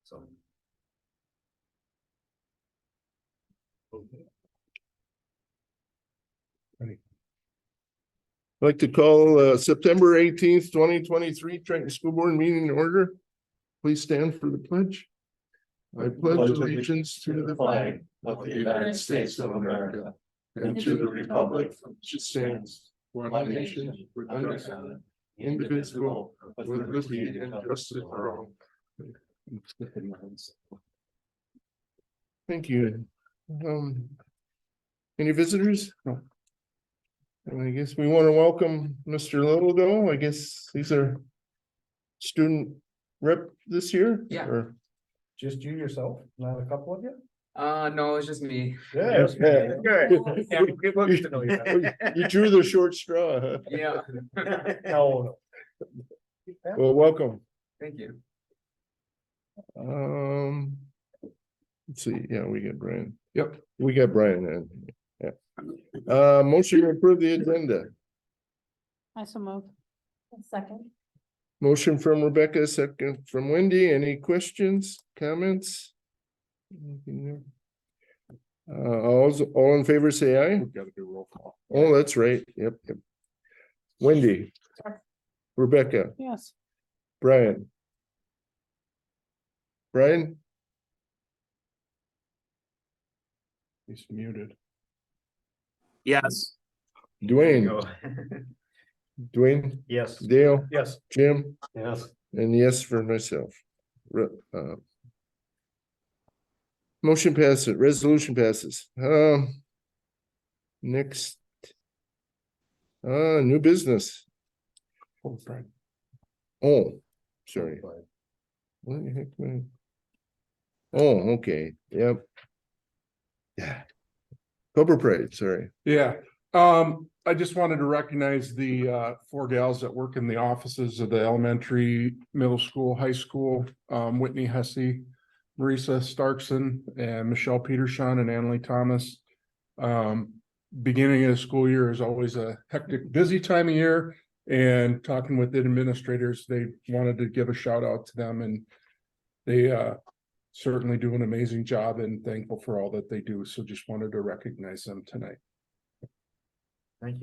So. I'd like to call September 18th, 2023 Trenton School Board meeting in order. Please stand for the pledge. I pledge allegiance to the flag of the United States of America and to the republic which stands one nation under God, indivisible, with liberty and justice for all. Thank you. Any visitors? No. And I guess we want to welcome Mr. Littledoe. I guess he's our student rep this year. Yeah. Or Just you yourself, not a couple of you? No, it's just me. Yeah. Yeah. Yeah, good looks to know you. you drew the short straw. Huh? Yeah. No. Well, welcome. Thank you. Let's see. Yeah, we got Brian. Yep, we got Brian in. Yeah. Motion to approve the agenda. I so move. Second. Motion from Rebecca, second from Wendy. Any questions, comments? All in favor, say aye. We've got to do roll call. Oh, that's right. Yep. Wendy. Rebecca. Yes. Brian. Brian? He's muted. Yes. Dwayne. Dwayne, Yes. Dale, Yes. Jim, Yes. and yes for myself. Motion passes, resolution passes. Next. New business. Oh, sorry. What the heck, man? Oh, okay, yep. Yeah. Cobra Parade, sorry. Yeah, I just wanted to recognize the four gals that work in the offices of the elementary, middle school, high school. Whitney Hesse, Marisa Starkson, and Michelle Peterson and Annalie Thomas. Beginning of the school year is always a hectic, busy time of year. And talking with the administrators, they wanted to give a shout out to them, and they certainly do an amazing job, and thankful for all that they do. So just wanted to recognize them tonight. Thank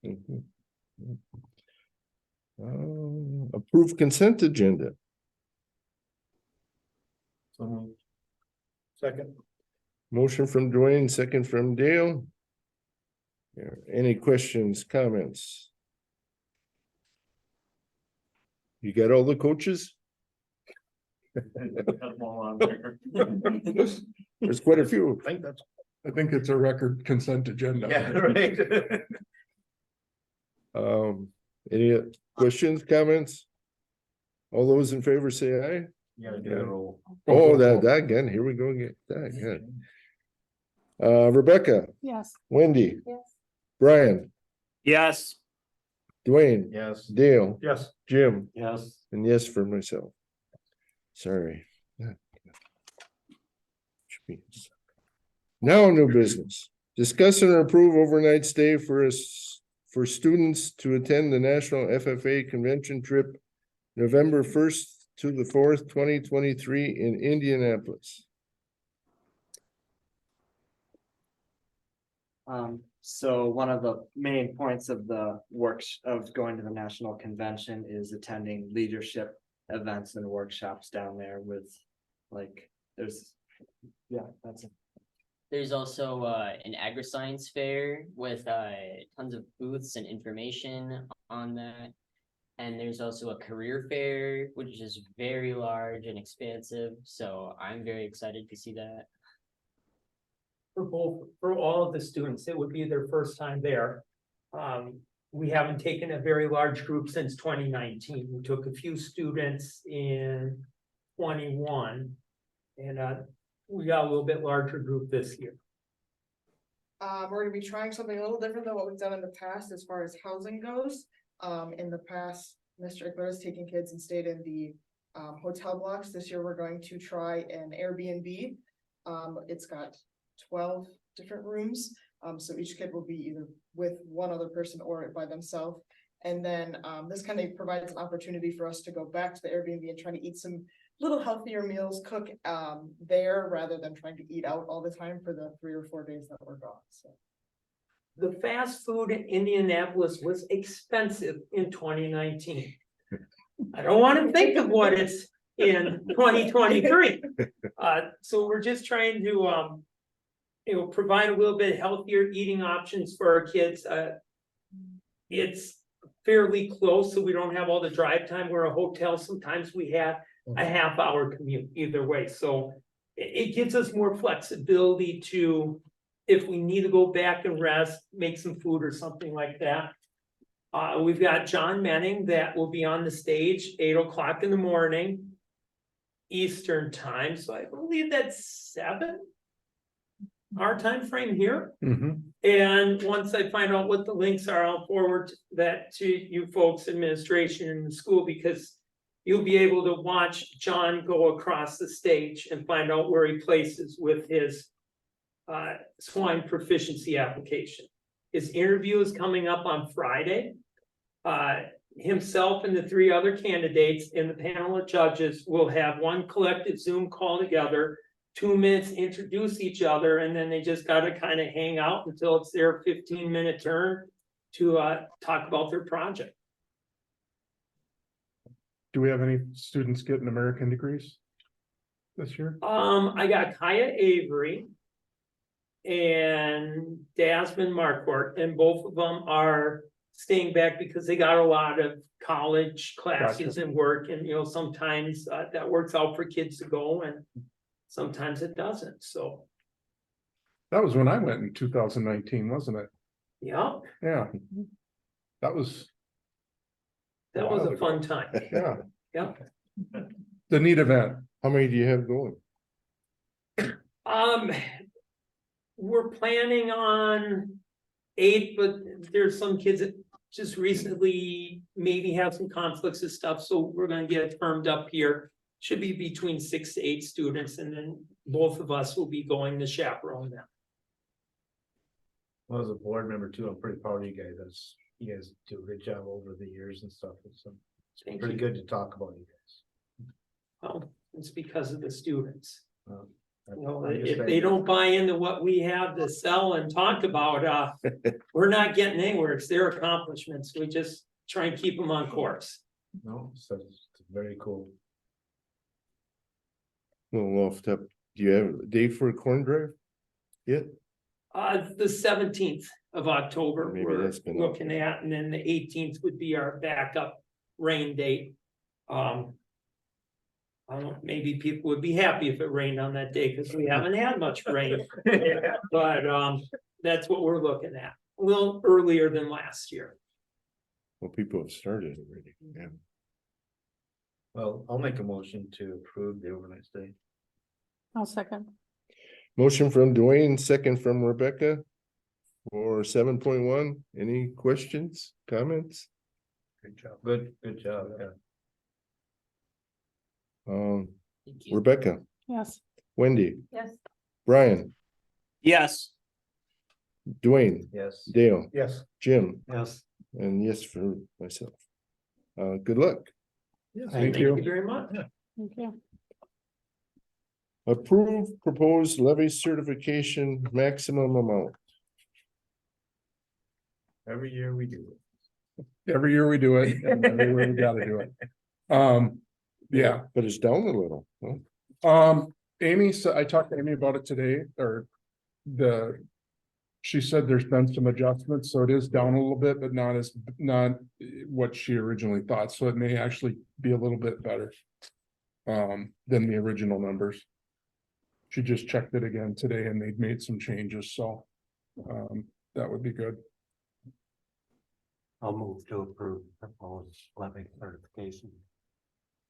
you. Approved consent agenda. So moved. Second. Motion from Dwayne, second from Dale. Yeah, any questions, comments? You got all the coaches? There's quite a few. I think it's a record consent agenda. Yeah, right. Any questions, comments? All those in favor say aye. You gotta do a roll. Oh, that again, here we go again. That again. Rebecca, Yes. Wendy, Yes. Brian, Yes. Dwayne, Yes. Dale, Yes. Jim, Yes. and yes for myself. Sorry. Now, new business. Discuss and approve overnight stay for students to attend the National FFA Convention trip November 1st to the 4th, 2023 in Indianapolis. So one of the main points of the of going to the national convention is attending leadership events and workshops down there with that's it. There's also an agri-science fair with tons of booths and information on that. And there's also a career fair, which is very large and expansive. So I'm very excited to see that. For all of the students, it would be their first time there. We haven't taken a very large group since 2019. We took a few students in 21. And we got a little bit larger group this year. We're gonna be trying something a little different than what we've done in the past as far as housing goes. In the past, Mr. Ickler has taken kids and stayed in the hotel blocks. This year, we're going to try an Airbnb. It's got 12 different rooms. So each kid will be either with one other person or by themselves. And then this kind of provides an opportunity for us to go back to the Airbnb and try to eat some little healthier meals, cook there rather than trying to eat out all the time for the 3 or 4 days that we're gone, so. The fast food in Indianapolis was expensive in 2019. I don't wanna think of what it's in 2023. So we're just trying to, provide a little bit healthier eating options for our kids. It's fairly close, so we don't have all the drive time. We're a hotel, sometimes we have a half-hour commute either way, so it gives us more flexibility to, if we need to go back and rest, make some food or something like that. We've got John Manning that will be on the stage 8 o'clock in the morning. Eastern time, so I believe that's 7. Our time frame here, Mhm. and once I find out what the links are, I'll forward that to you folks, administration in the school, because you'll be able to watch John go across the stage and find out where he places with his swine proficiency application. His interview is coming up on Friday. Himself and the 3 other candidates in the panel of judges will have one collective Zoom call together, 2 minutes, introduce each other, and then they just gotta kind of hang out until it's their 15-minute turn to talk about their project. Do we have any students getting American degrees this year? I got Kaya Avery and Dasmond Marquardt, and both of them are staying back because they got a lot of college classes and work, and sometimes that works out for kids to go, and sometimes it doesn't, so, That was when I went in 2019, wasn't it? yeah, Yeah. That was, that was a fun time, yeah, yeah. the neat event. How many do you have going? We're planning on 8, but there's some kids that just recently maybe have some conflicts and stuff, so we're gonna get it firmed up here. Should be between 6 to 8 students, and then both of us will be going to chaperone them. Well, as a board member too, I'm pretty proud of you guys. You guys do a good job over the years and stuff. It's Thank pretty you. good to talk about you guys. Well, it's because of the students. Um, If they don't buy into what we have to sell and talk about, we're not getting anywhere. It's their accomplishments. We just try and keep them on course. No, so it's very cool. Well, off the top, do you have a date for a corn drive? Yet? The 17th of October, Maybe we're that's been- looking at, and then the 18th would be our backup rain date. I don't know, maybe people would be happy if it rained on that day, because we haven't had much rain. But that's what we're looking at, a little earlier than last year. Well, people have started already, yeah. Well, I'll make a motion to approve the overnight stay. I'll second. Motion from Dwayne, second from Rebecca. For 7.1, any questions, comments? Good job. Good job, yeah. Thank you. Rebecca, Yes. Wendy, Yes. Brian, Yes. Dwayne, Yes. Dale, Yes. Jim, Yes. and yes for myself. Good luck. Thank you. Very much. Thank you. Approve proposed levy certification maximum amount. Every year we do it. Every year we do it, and every year we gotta do it. Yeah, But it's down a little, huh? Amy said, I talked to Amy about it today, or she said there's been some adjustments, so it is down a little bit, but not what she originally thought, so it may actually be a little bit better. Than the original numbers. She just checked it again today and they'd made some changes, so that would be good. I'll move to approve proposed levy certification.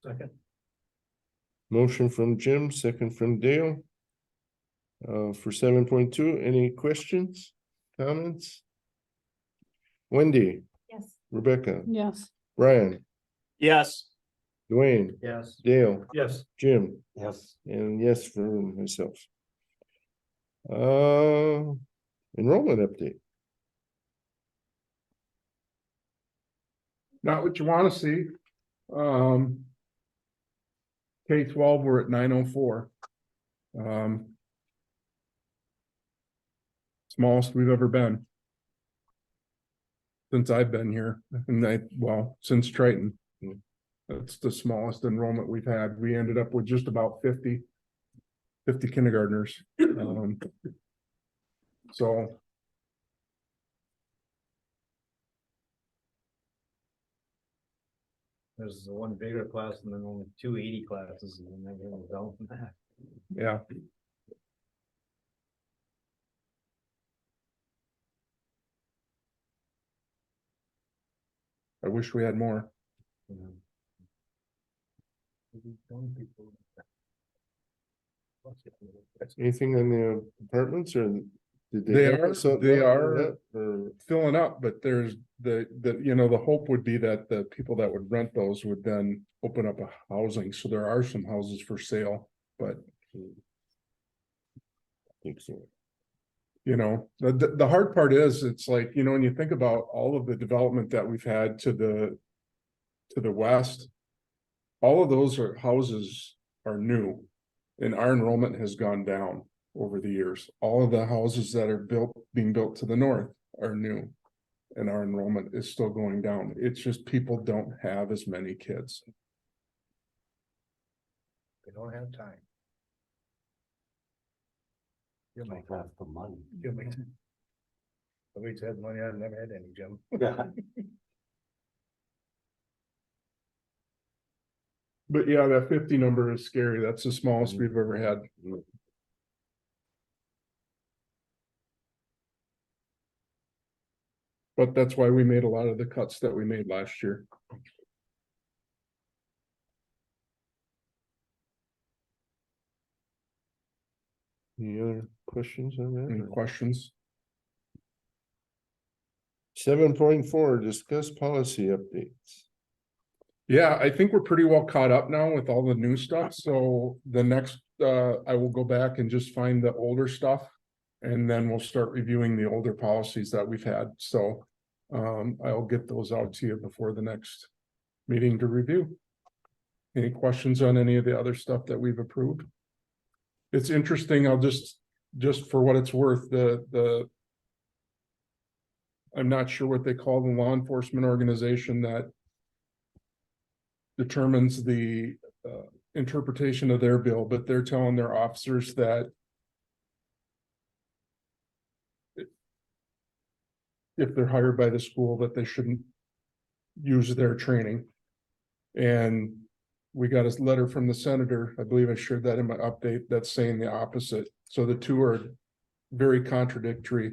Second. Motion from Jim, second from Dale. For 7.2, any questions, comments? Wendy, Yes. Rebecca, Yes. Brian, Yes. Dwayne, Yes. Dale, Yes. Jim, Yes. and yes for myself. Enrollment update. Not what you wanna see. K-12, we're at 904. Smallest we've ever been. Since I've been here, and since Triton. That's the smallest enrollment we've had. We ended up with just about 50 kindergartners. So. There's one bigger class and then only 280 classes and then everyone's down from that. Yeah. I wish we had more. Anything on the apartments or? Did They have are- something they on are- that, or- Filling up, but there's the hope would be that the people that would rent those would then open up a housing. So there are some houses for sale, but Think so. the hard part is, it's like, when you think about all of the development that we've had to the west. All of those houses are new, and our enrollment has gone down over the years. All of the houses that are being built to the north are new. And our enrollment is still going down. It's just people don't have as many kids. They don't have time. You'll make Half the money. Nobody's had money, I've never had any, Jim. Yeah. But yeah, that 50 number is scary. That's the smallest we've ever had. But that's why we made a lot of the cuts that we made last year. Any other questions on Any that? questions? 7.4, discuss policy updates. Yeah, I think we're pretty well caught up now with all the new stuff, so the next, I will go back and just find the older stuff. And then we'll start reviewing the older policies that we've had, so. I'll get those out to you before the next meeting to review. Any questions on any of the other stuff that we've approved? It's interesting, I'll just for what it's worth, I'm not sure what they call the law enforcement organization that determines the interpretation of their bill, but they're telling their officers that if they're hired by the school, that they shouldn't use their training. And we got a letter from the senator, I believe I shared that in my update, that's saying the opposite. So the two are very contradictory.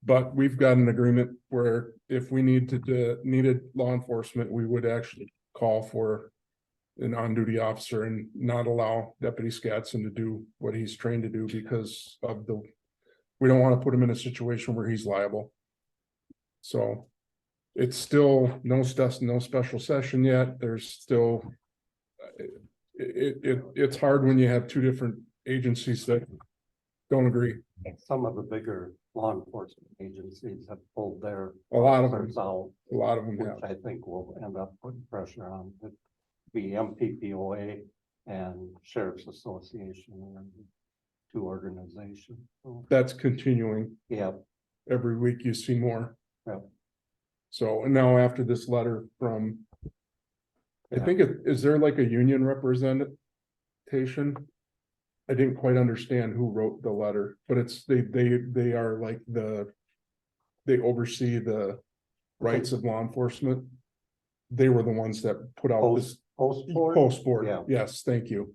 But we've got an agreement where if we needed law enforcement, we would actually call for an on-duty officer and not allow Deputy Scatson to do what he's trained to do because of we don't want to put him in a situation where he's liable. So it's still no special session yet. There's still, it's hard when you have two different agencies that don't agree. Some of the bigger law enforcement agencies have pulled their. A lot of them, officers out, a lot of them which have. I think will end up putting pressure on the MPPOA and Sheriff's Association and two organizations. So, That's continuing. yeah, Every week you see more. Yeah. So, and now after this letter from, I Yeah. think is there like a union representation? I didn't quite understand who wrote the letter, but it's, they are like they oversee the rights of law enforcement. They were the ones that put out this Post board. post board. Yeah. Yes, thank you.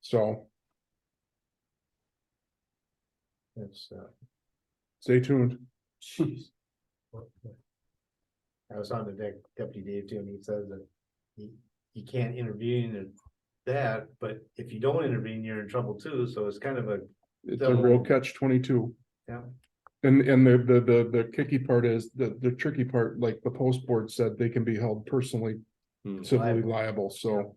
So It's, stay tuned. Jeez. I was on the Deputy Dave too, and he says that he can't intervene in that, but if you don't intervene, you're in trouble too, so it's kind of a. It's a real catch-22. Yeah. And the kicky part is, the tricky part, like the post board said, they can be held personally civilly liable, so,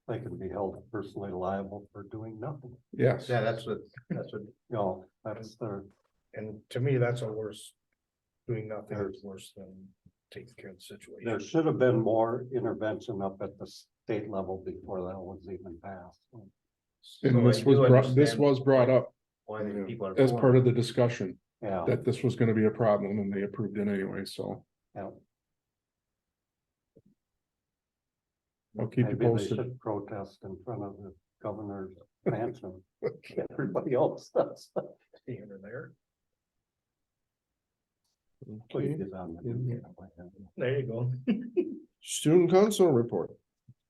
They can be held personally liable for doing nothing. yes. Yeah, that's what, You know, that's their, and to me, that's a worse. Doing nothing is worse than takes care of the situation. There should have been more intervention up at the state level before that was even passed. So And I this was do brought, this understand was brought up Why the people are. as pulling part it. of the discussion, Yeah, that this was gonna be a problem and they approved it anyway, so yeah. I'll keep you Maybe they posted. should protest in front of the governor's mansion. Everybody else does. Here or there. Please Okay. get on the- There you go. Student council report.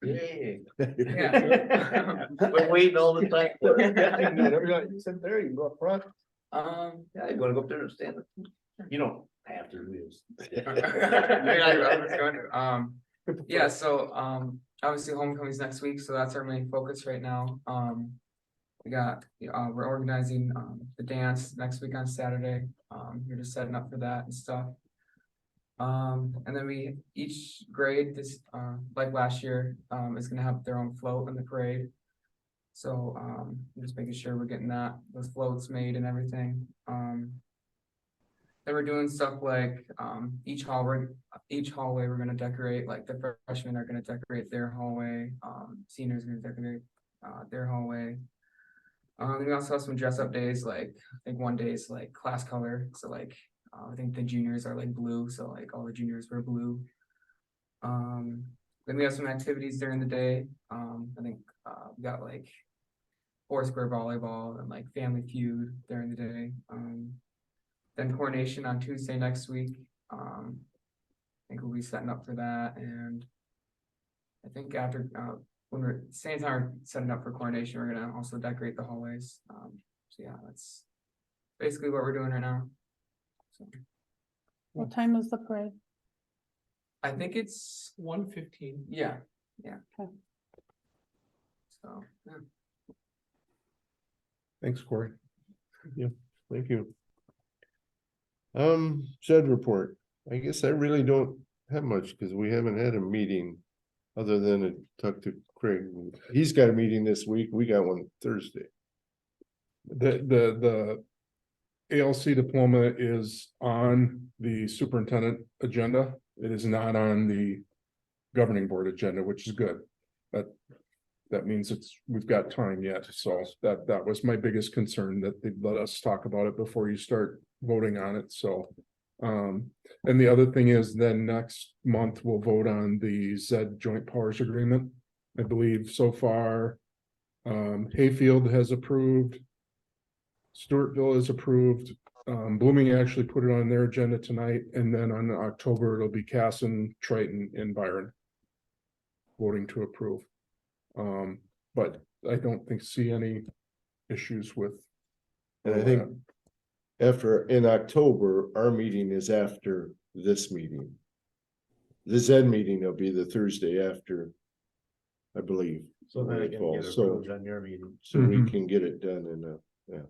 Yay. We're waiting all the time. for it. Everybody, you sit there, you can go up front. Yeah, you wanna go up there and stand? You don't have to do this. Yeah, so, obviously homecoming's next week, so that's our main focus right now. We got, we're organizing, the dance next week on Saturday. We're just setting up for that and stuff. And then each grade this, like last year, is gonna have their own float in the parade. So, just making sure we're getting those floats made and everything. Then we're doing stuff like, each hallway we're gonna decorate, like the freshmen are gonna decorate their hallway, seniors are gonna decorate, their hallway. We also have some dress up days, like, I think one day is like class color, so like, I think the juniors are like blue, so like all the juniors wear blue. Then we have some activities during the day, I think, we got like Foursquare volleyball and like Family Feud during the day. Then coronation on Tuesday next week. I think we'll be setting up for that, and I think after, when we're same time we're setting up for coronation, we're gonna also decorate the hallways. So yeah, that's basically what we're doing right now. So, What time is the parade? I think it's 1:15. Yeah, yeah. Okay. So, yeah. Thanks, Corey. Thank you. Said report. I guess I really don't have much because we haven't had a meeting. Other than to talk to Craig. He's got a meeting this week. We got one Thursday. The ALC diploma is on the superintendent agenda. It is not on the governing board agenda, which is good. That means we've got time yet, so that was my biggest concern, that they'd let us talk about it before you start voting on it, so. And the other thing is then next month we'll vote on the ZED Joint Powers Agreement. I believe so far, Hayfield has approved. Stewartville is approved. Blooming actually put it on their agenda tonight, and then on October, it'll be Casson, Triton, and Byron voting to approve. But I don't see any issues with. And I think in October, our meeting is after this meeting. The ZED meeting will be the Thursday after, I believe. So then I can get So- approved on your meeting. So we Mhm. can get it done in yeah.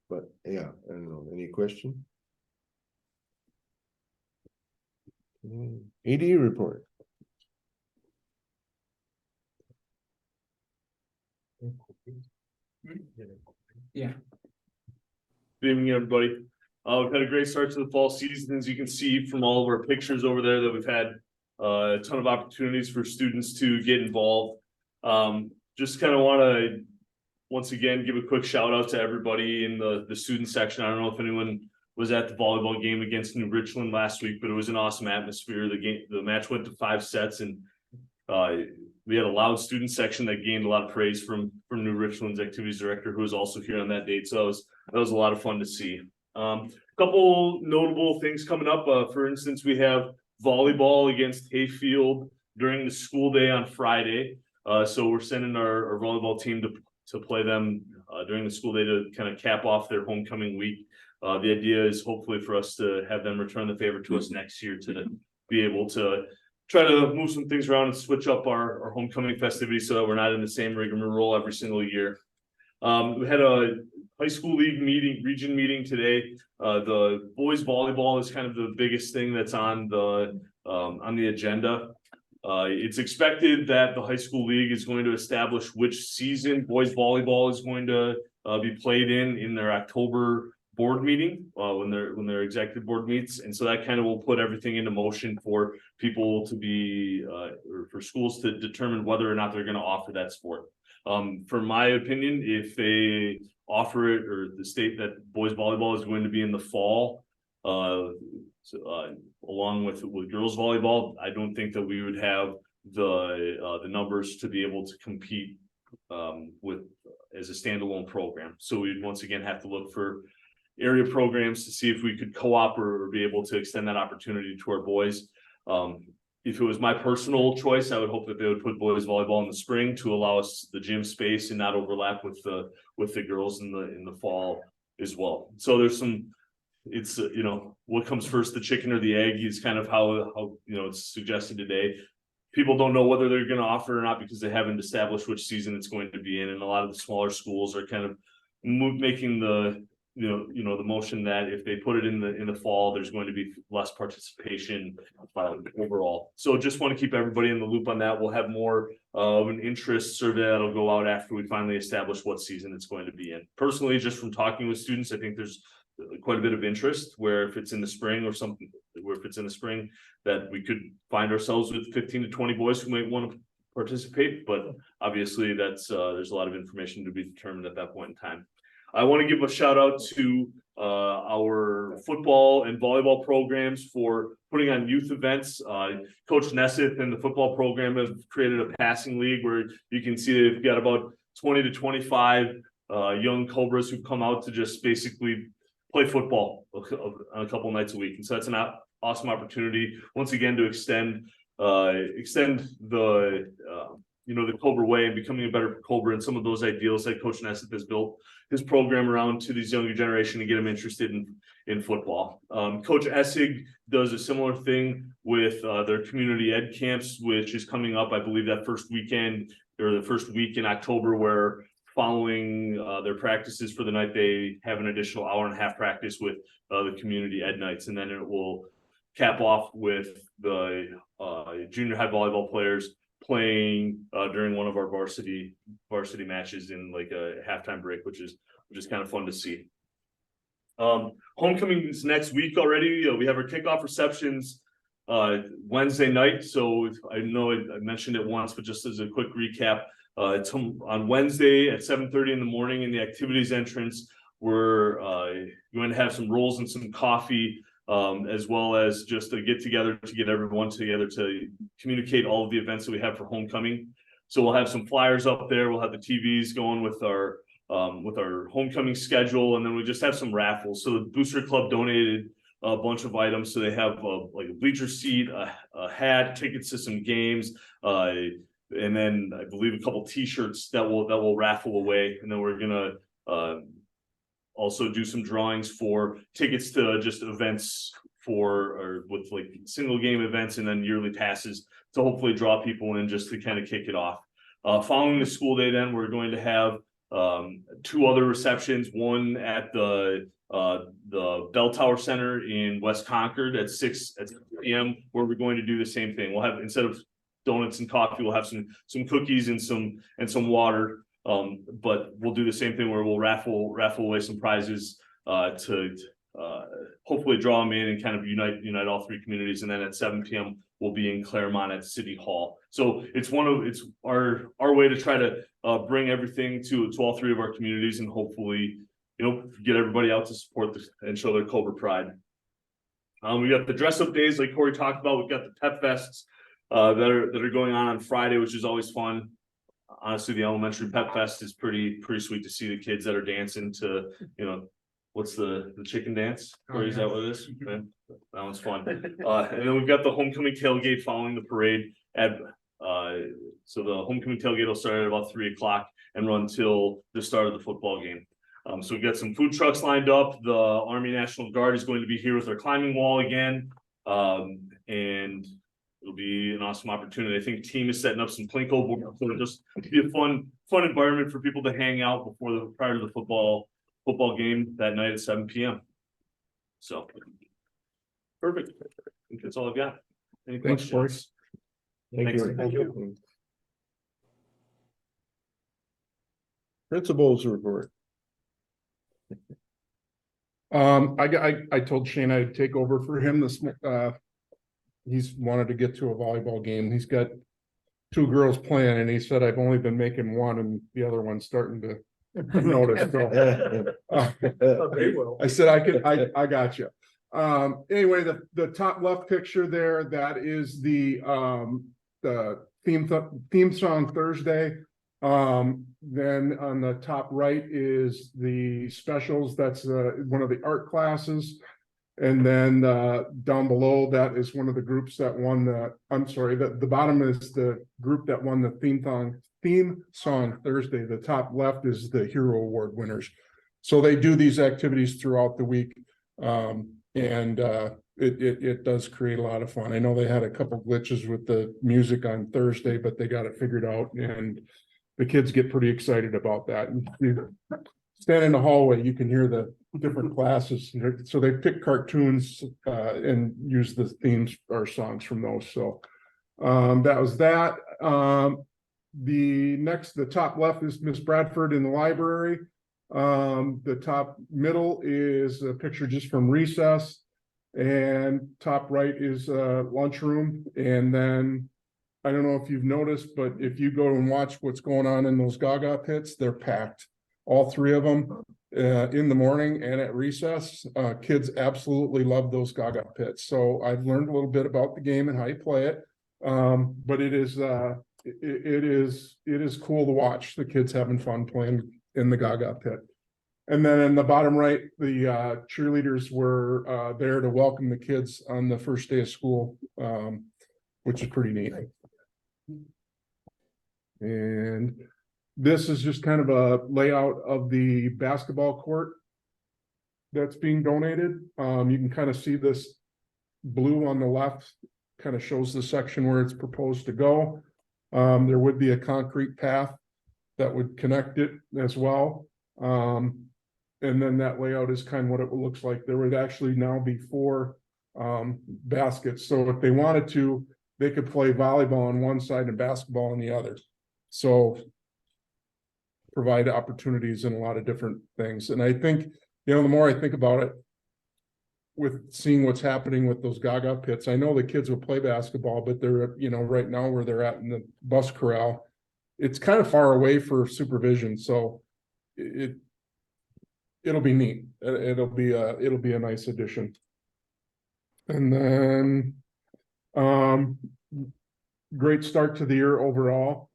But yeah, I don't know, any question? AD report. Yeah. Good evening, everybody. We've had a great start to the fall season, as you can see from all of our pictures over there, that we've had a ton of opportunities for students to get involved. Just kind of want to once again give a quick shout out to everybody in the student section. I don't know if anyone was at the volleyball game against New Richland last week, but it was an awesome atmosphere. The match went to 5 sets, and we had a loud student section that gained a lot of praise from New Richland's activities director, who was also here on that date. So that was a lot of fun to see. A couple notable things coming up. For instance, we have volleyball against Hayfield during the school day on Friday. So we're sending our volleyball team to play them during the school day to kind of cap off their homecoming week. The idea is hopefully for us to have them return the favor to us next year to be able to try to move some things around and switch up our homecoming festivities so that we're not in the same rigmarole every single year. We had a high school league region meeting today. The boys volleyball is kind of the biggest thing that's on the agenda. It's expected that the high school league is going to establish which season boys volleyball is going to be played in their October board meeting, when their executive board meets. And so that kind of will put everything into motion for people to be, or for schools to determine whether or not they're gonna offer that sport. From my opinion, if they offer it, or the state that boys volleyball is going to be in the fall, along with girls volleyball, I don't think that we would have the numbers to be able to compete with as a standalone program. So we'd once again have to look for area programs to see if we could co-op or be able to extend that opportunity to our boys. If it was my personal choice, I would hope that they would put boys volleyball in the spring to allow us the gym space and not overlap with the girls in the fall as well. So there's some, it's you know, what comes first, the chicken or the egg, is kind of how you know it's suggested today. People don't know whether they're going to offer or not because they haven't established which season it's going to be in, and a lot of the smaller schools are kind of making the the motion that if they put it in the fall, there's going to be less participation overall. So just want to keep everybody in the loop on that. We'll have more of an interest survey that'll go out after we finally establish what season it's going to be in. Personally, just from talking with students, I think there's quite a bit of interest where if it's in the spring or something, where if it's in the spring, that we could find ourselves with 15 to 20 boys who might want to participate. But obviously that's there's a lot of information to be determined at that point in time. I want to give a shout out to our football and volleyball programs for putting on youth events. Coach Nesseth and the football program have created a passing league where you can see they've got about 20 to 25 young Cobras who've come out to just basically play football a couple nights a week. And so that's an awesome opportunity once again to extend the the Cobra way and becoming a better Cobra, and some of those ideals that Coach Nesseth has built his program around to these younger generation to get them interested in football. Coach Essig does a similar thing with their community ed camps, which is coming up, I believe, that first weekend or the first week in October, where following their practices for the night, they have an additional hour and a half practice with the community ed nights, and then it will cap off with the junior high volleyball players playing during one of our varsity matches in like a halftime break, which is kind of fun to see. Homecoming is next week already. We have our kickoff receptions Wednesday night. So I know I mentioned it once, but just as a quick recap, it's on Wednesday at 7:30 in the morning in the activities entrance. We're going to have some rolls and some coffee, as well as just a get together to get everyone together to communicate all of the events that we have for homecoming. So we'll have some flyers up there. We'll have the TVs going with our homecoming schedule, and then we just have some raffles. So the Booster Club donated a bunch of items. So they have like a bleacher seat, a hat, tickets to some games, and then I believe a couple T-shirts that will raffle away. And then we're gonna also do some drawings for tickets to just events with like single game events, and then yearly passes to hopefully draw people in just to kind of kick it off. Following the school day, then we're going to have 2 other receptions, one at the Bell Tower Center in West Concord at 6 p.m. where we're going to do the same thing. We'll have, instead of donuts and coffee, we'll have some cookies and some water. But we'll do the same thing where we'll raffle away some prizes to hopefully draw them in and kind of unite all 3 communities. And then at 7 p.m. we'll be in Claremont at City Hall. So it's our way to try to bring everything to all 3 of our communities and hopefully get everybody out to support this and show their Cobra pride. We got the dress up days like Corey talked about. We've got the Pep Fests that are going on Friday, which is always fun. Honestly, the elementary Pep Fest is pretty sweet to see the kids that are dancing to, what's the chicken dance? Or is that what it is? Okay. That one's fun. And then we've got the homecoming tailgate following the parade so the homecoming tailgate will start at about 3:00 and run till the start of the football game. So we've got some food trucks lined up. The Army National Guard is going to be here with our climbing wall again. And it'll be an awesome opportunity. I think team is setting up some Plinko boards, so it'll just be a fun environment for people to hang out prior to the football game that night at 7 p.m. So perfect. I think that's all I've got. Any Thanks, questions? Thank you. Thank Principals report. I told Shane I'd take over for him he's wanted to get to a volleyball game. He's got two girls playing and he said, I've only been making one and the other one's starting to notice. So, They will. I said, I got you. Anyway, the top left picture there, that is the theme song Thursday. Then on the top right is the specials. That's one of the art classes. And then down below, that is one of the groups that won the bottom is the group that won the theme song Thursday. The top left is the Hero Award winners. So they do these activities throughout the week. It does create a lot of fun. I know they had a couple glitches with the music on Thursday, but they got it figured out and the kids get pretty excited about that. And you stand in the hallway, you can hear the different classes. So they pick cartoons and use the themes or songs from those. So that was that. The top left is Miss Bradford in the library. The top middle is a picture just from recess. And top right is lunchroom. And then I don't know if you've noticed, but if you go and watch what's going on in those Gaga pits, they're packed. All three of them in the morning and at recess. Kids absolutely love those Gaga pits. So I've learned a little bit about the game and how you play it. But it is cool to watch the kids having fun playing in the Gaga pit. And then in the bottom right, the cheerleaders were there to welcome the kids on the first day of school, which is pretty neat. And this is just kind of a layout of the basketball court that's being donated. You can kind of see this blue on the left, kind of shows the section where it's proposed to go. There would be a concrete path that would connect it as well. And then that layout is kind of what it looks like. There would actually now be 4 baskets. So if they wanted to, they could play volleyball on one side and basketball on the other. So provide opportunities in a lot of different things. And I think, the more I think about it, with seeing what's happening with those Gaga pits, I know the kids will play basketball, but they're, right now where they're at in the bus corral, it's kind of far away for supervision. So it'll be neat. It'll be a nice addition. And then, great start to the year overall.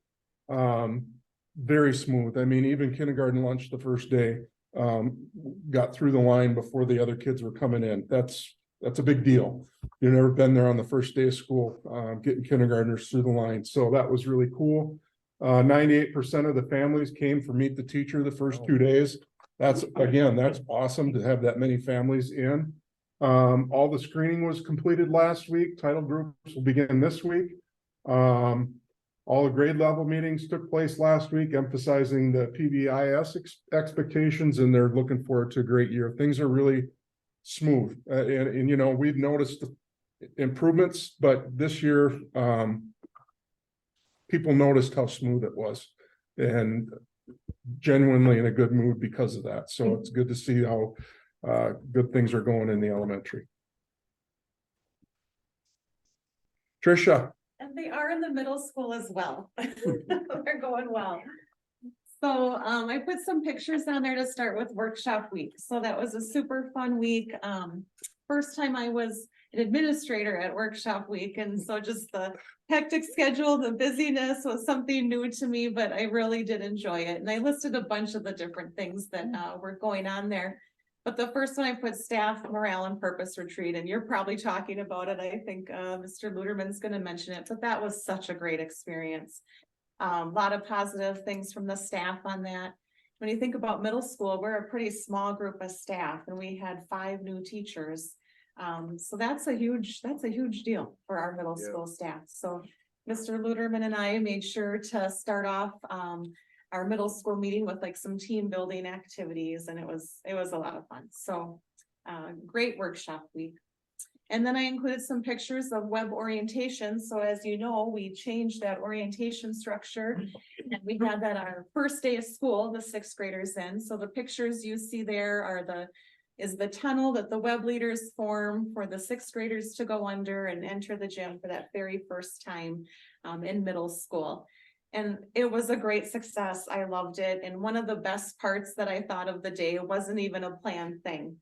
Very smooth. I mean, even kindergarten lunch the first day, got through the line before the other kids were coming in. That's a big deal. You've never been there on the first day of school, getting kindergartners through the line. So that was really cool. 98% of the families came for Meet the Teacher the first 2 days. That's awesome to have that many families in. All the screening was completed last week. Title groups will begin this week. All the grade level meetings took place last week, emphasizing the PBIS expectations, and they're looking forward to a great year. Things are really smooth. And we've noticed improvements, but this year, people noticed how smooth it was and genuinely in a good mood because of that. So it's good to see how good things are going in the elementary. Tricia. And they are in the middle school as well. They're going well. So I put some pictures on there to start with workshop week. So that was a super fun week. First time I was an administrator at workshop week. And so just the hectic schedule, the busyness was something new to me, but I really did enjoy it. And I listed a bunch of the different things that were going on there. But the first one I put staff morale and purpose retreat, and you're probably talking about it. I think Mr. Luderman's going to mention it, but that was such a great experience. A lot of positive things from the staff on that. When you think about middle school, we're a pretty small group of staff and we had 5 new teachers. So that's a huge deal for our middle school staff. So Mr. Luderman and I made sure to start off our middle school meeting with like some team building activities, and it was a lot of fun. So great workshop week. And then I included some pictures of web orientation. So as you know, we changed that orientation structure and we had that our first day of school, the 6th graders in. So the pictures you see there are the is the tunnel that the web leaders form for the sixth graders to go under and enter the gym for that very first time in middle school. And it was a great success. I loved it. And one of the best parts that I thought of the day wasn't even a planned thing.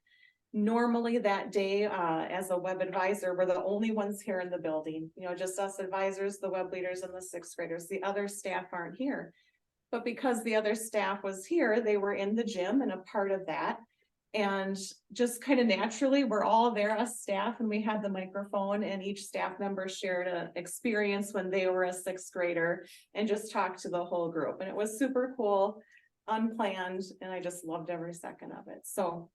Normally that day, as a web advisor, we're the only ones here in the building, you know, just us advisors, the web leaders and the sixth graders. The other staff aren't here. But because the other staff was here, they were in the gym and a part of that. And just kind of naturally, we're all there as staff and we had the microphone and each staff member shared an experience when they were a sixth grader and just talked to the whole group. And it was super cool, unplanned, and I just loved every second of it. So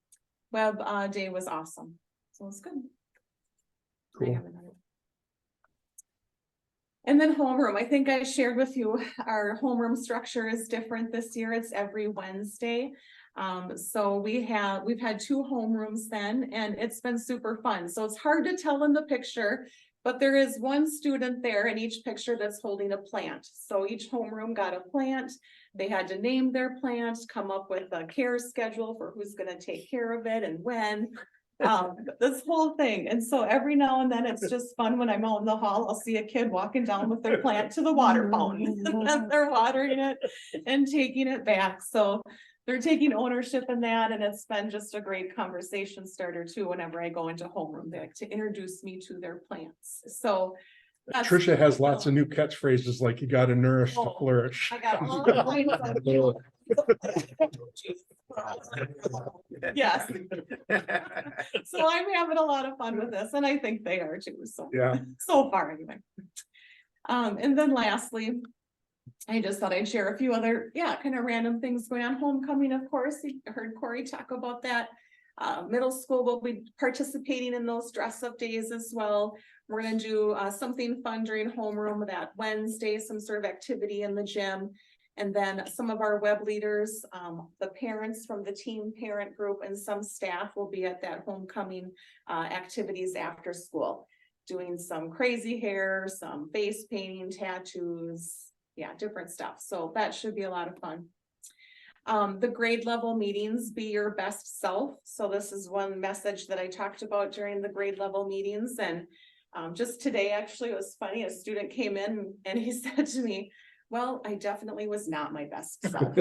web day was awesome. So it's good. Cool. And then homeroom, I think I shared with you, our homeroom structure is different this year. It's every Wednesday. So we've had 2 homerooms then, and it's been super fun. So it's hard to tell in the picture, but there is one student there in each picture that's holding a plant. So each homeroom got a plant. They had to name their plant, come up with a care schedule for who's gonna take care of it and when. This whole thing. And so every now and then it's just fun when I'm out in the hall, I'll see a kid walking down with their plant to the water fountain. And they're watering it and taking it back. So they're taking ownership in that, and it's been just a great conversation starter too. Whenever I go into homeroom, they like to introduce me to their plants. So that's- Tricia has lots of new catchphrases like you gotta nourish to Oh, flourish. I got all the Yes. So I'm having a lot of fun with this, and I think they are too. So Yeah. so far anyway. And then lastly, I just thought I'd share a few other, kind of random things going on. Homecoming, of course, you heard Corey talk about that. Middle school will be participating in those dress-up days as well. We're gonna do something fun during homeroom that Wednesday, some sort of activity in the gym. And then some of our web leaders, the parents from the team parent group and some staff will be at that homecoming activities after school. Doing some crazy hair, some face painting, tattoos, different stuff. So that should be a lot of fun. The grade level meetings, be your best self. So this is one message that I talked about during the grade level meetings. And just today, actually, it was funny. A student came in and he said to me, well, I definitely was not my best self.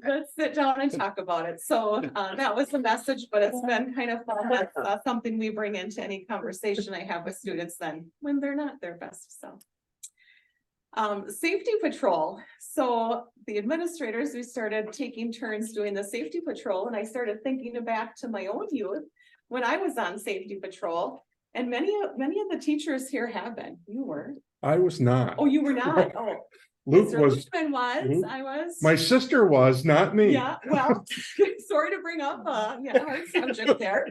Let's sit down and talk about it. So that was the message, but it's been kind of fun. That's something we bring into any conversation I have with students then when they're not their best self. Safety patrol. So the administrators, we started taking turns doing the safety patrol, and I started thinking back to my own youth when I was on safety patrol, and many of the teachers here have been. You were. I was not. Oh, you were not. Oh, Luke Mr. was, Luckman was. I was. my sister was, not me. Yeah. Well, sorry to bring up a hard subject there.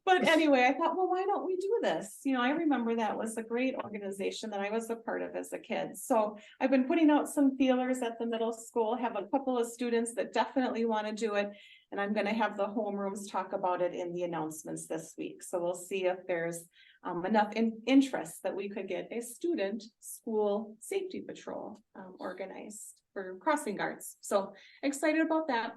But anyway, I thought, well, why don't we do this? You know, I remember that was a great organization that I was a part of as a kid. So I've been putting out some feelers at the middle school, have a couple of students that definitely want to do it. And I'm going to have the homerooms talk about it in the announcements this week. So we'll see if there's enough interest that we could get a student school safety patrol organized for crossing guards. So excited about that.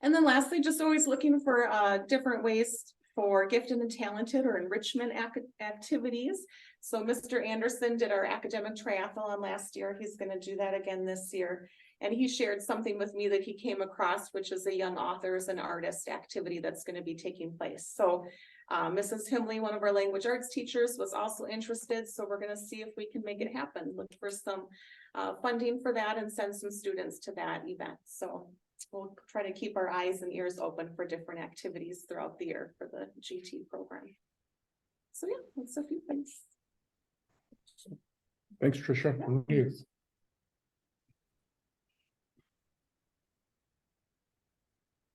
And then lastly, just always looking for different ways for gifted and talented or enrichment activities. So Mr. Anderson did our academic triathlon last year. He's going to do that again this year. And he shared something with me that he came across, which is a young authors and artists activity that's going to be taking place. So Mrs. Himley, one of our language arts teachers, was also interested. So we're going to see if we can make it happen. Look for some funding for that and send some students to that event. So we'll try to keep our eyes and ears open for different activities throughout the year for the GT program. So yeah, that's a few things. Thanks, Tricia.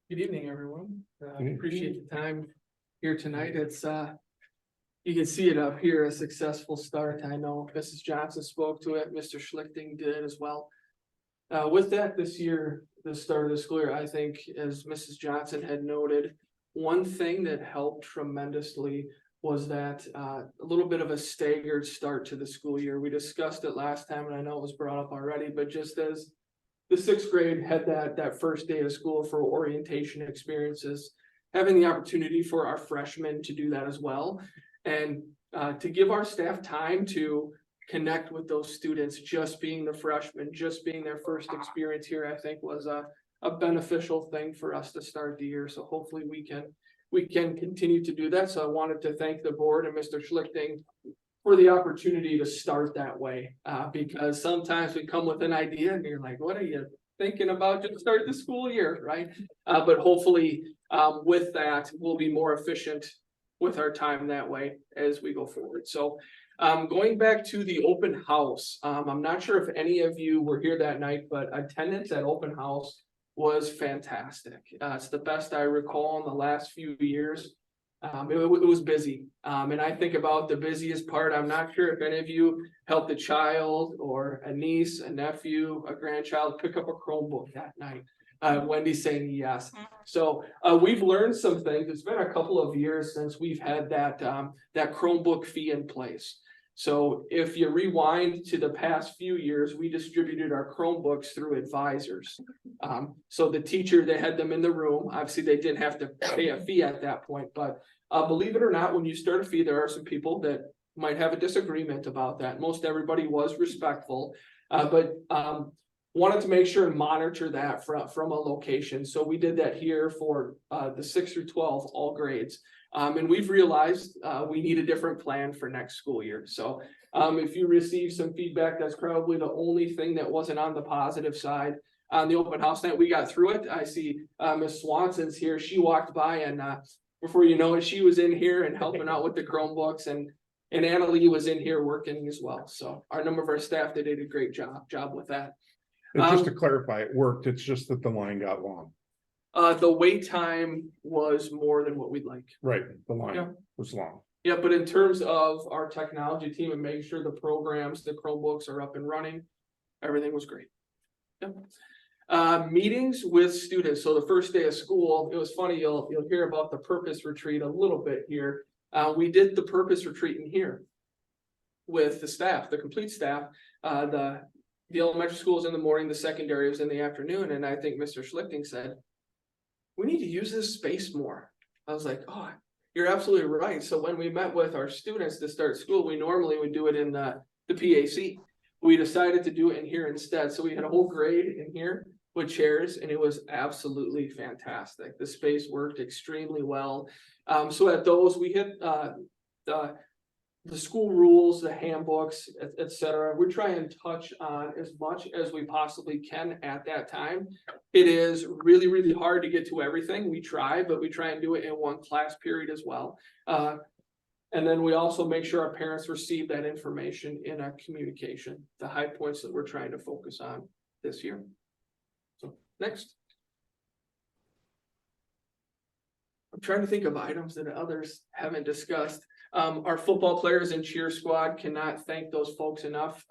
Good evening, everyone. Appreciate the time here tonight. It's you can see it up here, a successful start. I know Mrs. Johnson spoke to it, Mr. Schlichting did as well. With that, this year, the start of the school year, I think, as Mrs. Johnson had noted, one thing that helped tremendously was that a little bit of a staggered start to the school year. We discussed it last time, and I know it was brought up already, but just as the sixth grade had that first day of school for orientation experiences. Having the opportunity for our freshmen to do that as well, and to give our staff time to connect with those students, just being the freshmen, just being their first experience here, I think was a beneficial thing for us to start the year. So hopefully we can continue to do that. So I wanted to thank the board and Mr. Schlichting for the opportunity to start that way, because sometimes we come with an idea and you're like, what are you thinking about to start the school year, right? But hopefully, with that, we'll be more efficient with our time that way as we go forward. So, going back to the open house, I'm not sure if any of you were here that night, but attendance at open house was fantastic. It's the best I recall in the last few years. It was busy. And I think about the busiest part. I'm not sure if any of you helped a child or a niece, a nephew, a grandchild pick up a Chromebook that night. Wendy's saying yes. So we've learned some things. It's been a couple of years since we've had that Chromebook fee in place. So if you rewind to the past few years, we distributed our Chromebooks through advisors. So the teacher, they had them in the room. Obviously, they didn't have to pay a fee at that point, but believe it or not, when you start a fee, there are some people that might have a disagreement about that. Most everybody was respectful, but wanted to make sure and monitor that from a location. So we did that here for the 6 through 12, all grades. And we've realized we need a different plan for next school year. So if you receive some feedback, that's probably the only thing that wasn't on the positive side. On the open house night, we got through it. I see Miss Swanson's here. She walked by and before you know it, she was in here and helping out with the Chromebooks, and Annalee was in here working as well. So our number of our staff, they did a great job with that. And just to clarify, it worked. It's just that the line got long. The wait time was more than what we'd like. Right, the line was long. Yeah, but in terms of our technology team and making sure the programs, the Chromebooks are up and running, everything was great. Yep. Meetings with students. So the first day of school, it was funny, you'll hear about the purpose retreat a little bit here. We did the purpose retreat in here with the staff, the complete staff. The elementary school is in the morning, the secondary was in the afternoon, and I think Mr. Schlichting said, we need to use this space more. I was like, oh, you're absolutely right. So when we met with our students to start school, we normally would do it in the PAC. We decided to do it in here instead. So we had a whole grade in here with chairs, and it was absolutely fantastic. The space worked extremely well. So at those, we hit the school rules, the handbooks, et cetera. We try and touch on as much as we possibly can at that time. It is really, really hard to get to everything. We try, but we try and do it in one class period as well. And then we also make sure our parents receive that information in a communication, the high points that we're trying to focus on this year. So next. I'm trying to think of items that others haven't discussed. Our football players and cheer squad cannot thank those folks enough.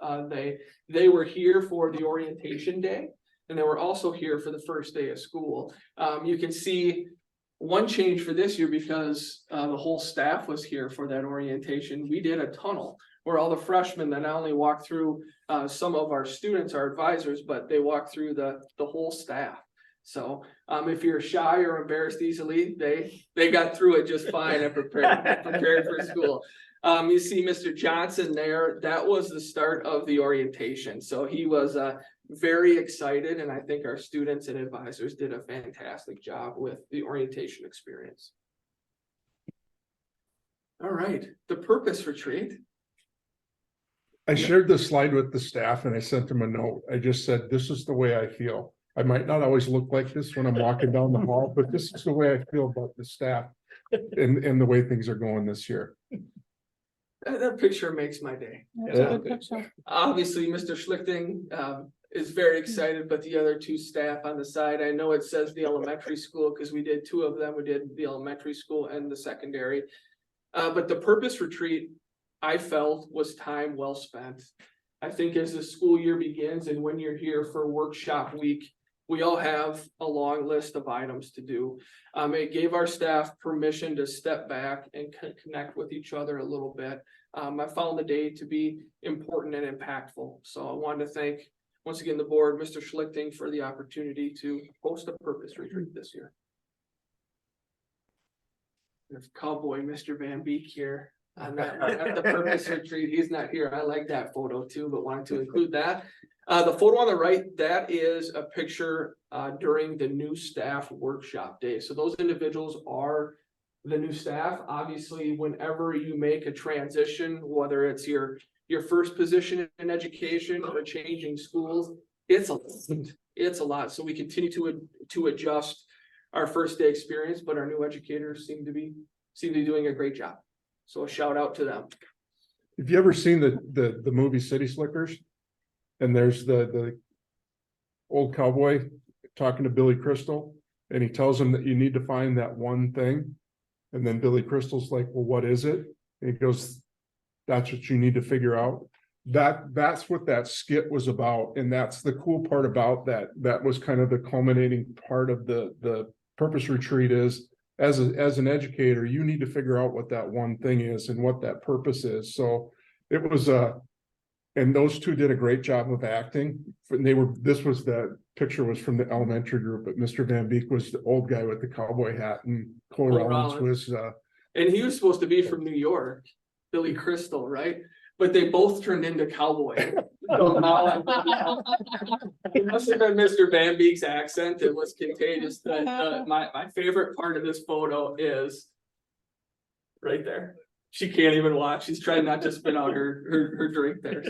They were here for the orientation day, and they were also here for the first day of school. You can see one change for this year because the whole staff was here for that orientation. We did a tunnel where all the freshmen that not only walked through some of our students, our advisors, but they walked through the whole staff. So if you're shy or embarrassed easily, they got through it just fine and prepared for school. You see Mr. Johnson there, that was the start of the orientation. So he was very excited, and I think our students and advisors did a fantastic job with the orientation experience. All right, the purpose retreat. I shared this slide with the staff and I sent them a note. I just said, this is the way I feel. I might not always look like this when I'm walking down the hall, but this is the way I feel about the staff and the way things are going this year. That picture makes my day. That's a good picture. Obviously, Mr. Schlichting is very excited, but the other two staff on the side, I know it says the elementary school because we did two of them. We did the elementary school and the secondary. But the purpose retreat, I felt, was time well spent. I think as the school year begins and when you're here for workshop week, we all have a long list of items to do. It gave our staff permission to step back and connect with each other a little bit. I found the day to be important and impactful. So I wanted to thank once again, the board, Mr. Schlichting, for the opportunity to host a purpose retreat this year. There's cowboy Mr. Van Beek here on that, at the purpose retreat. He's not here. I like that photo too, but wanted to include that. The photo on the right, that is a picture during the new staff workshop day. So those individuals are the new staff. Obviously, whenever you make a transition, whether it's your first position in education or changing schools, it's a lot. So we continue to adjust our first day experience, but our new educators seem to be doing a great job. So a shout out to them. Have you ever seen the movie City Slickers? And there's the old cowboy talking to Billy Crystal, and he tells him that you need to find that one thing. And then Billy Crystal's like, well, what is it? And he goes, that's what you need to figure out. That's what that skit was about. And that's the cool part about that. That was kind of the culminating part of the purpose retreat is as an educator, you need to figure out what that one thing is and what that purpose is. So it was and those two did a great job of acting. The picture was from the elementary group, but Mr. Van Beek was the old guy with the cowboy hat, and Cole Rollins was and he was supposed to be from New York, Billy Crystal, right? But they both turned into cowboy. It must have been Mr. Van Beek's accent. It was contagious. My favorite part of this photo is right there. She can't even watch. She's trying not to spit out her drink there.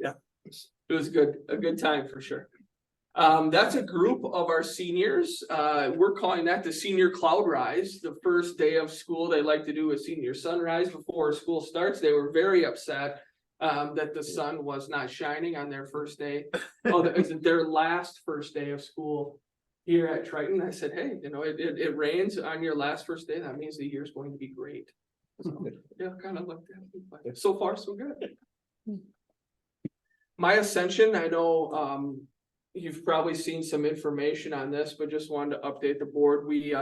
Yeah, it was a good time for sure. That's a group of our seniors. We're calling that the Senior Cloud Rise. The first day of school, they like to do a senior sunrise before school starts. They were very upset that the sun was not shining on their first day. Oh, their last first day of school here at Triton. I said, hey, it rains on your last first day. That means the year's going to be great. So, yeah, kind of looked at it, but so far so good. My Ascension, I know you've probably seen some information on this, but just wanted to update the board. We